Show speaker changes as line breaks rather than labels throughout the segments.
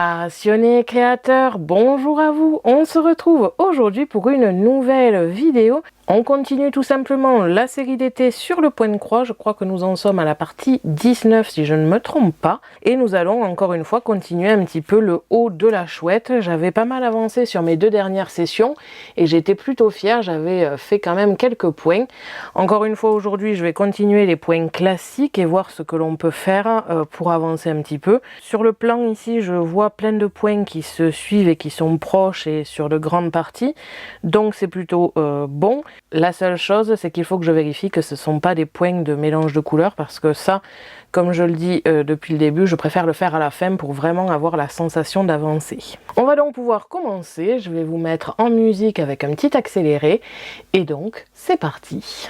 Passionnés créateurs, bonjour à vous. On se retrouve aujourd'hui pour une nouvelle vidéo. On continue tout simplement la série d'été sur le point de croix. Je crois que nous en sommes à la partie 19 si je ne me trompe pas. Et nous allons encore une fois continuer un petit peu le haut de la chouette. J'avais pas mal avancé sur mes 2 dernières sessions et j'étais plutôt fière. J'avais fait quand même quelques points. Encore une fois aujourd'hui je vais continuer les points classiques et voir ce que l'on peut faire pour avancer un petit peu. Sur le plan ici je vois plein de points qui se suivent et qui sont proches et sur de grandes parties. Donc c'est plutôt bon. La seule chose, c'est qu'il faut que je vérifie que ce ne sont pas des points de mélange de couleurs parce que ça, comme je le dis depuis le début, je préfère le faire à la fin pour vraiment avoir la sensation d'avancer. On va donc pouvoir commencer. Je vais vous mettre en musique avec un petit accéléré. Et donc, c'est parti!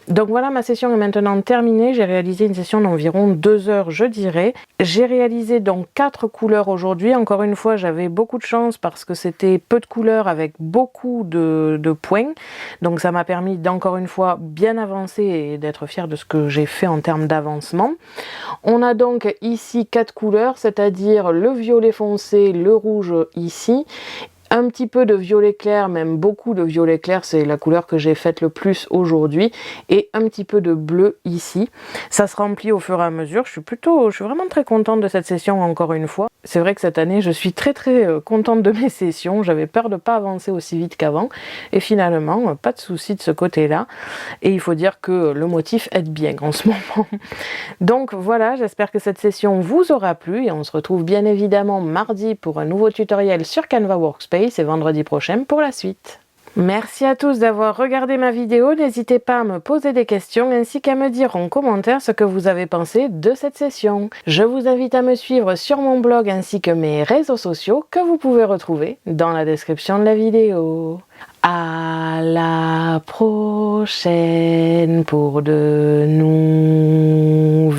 Donc voilà, ma session est maintenant terminée. J'ai réalisé une session d'environ 2 heures, je dirais. J'ai réalisé donc 4 couleurs aujourd'hui. Encore une fois, j'avais beaucoup de chance parce que c'était peu de couleurs avec beaucoup de points. Donc ça m'a permis d'encore une fois bien avancer et d'être fière de ce que j'ai fait en termes d'avancement. On a donc ici 4 couleurs, c'est-à-dire le violet foncé, le rouge ici, un petit peu de violet clair, même beaucoup de violet clair, c'est la couleur que j'ai faite le plus aujourd'hui, et un petit peu de bleu ici. Ça se remplit au fur et à mesure. Je suis vraiment très contente de cette session encore une fois. C'est vrai que cette année, je suis très contente de mes sessions. J'avais peur de ne pas avancer aussi vite qu'avant, et finalement, pas de souci de ce côté-là. Et il faut dire que le motif aide bien en ce moment. Donc voilà, j'espère que cette session vous aura plu, et on se retrouve bien évidemment mardi pour un nouveau tutoriel sur Canva Workspace et vendredi prochain pour la suite. Merci à tous d'avoir regardé ma vidéo, n'hésitez pas à me poser des questions ainsi qu'à me dire en commentaire ce que vous avez pensé de cette session. Je vous invite à me suivre sur mon blog ainsi que mes réseaux sociaux que vous pouvez retrouver dans la description de la vidéo. À la prochaine pour de nouvelles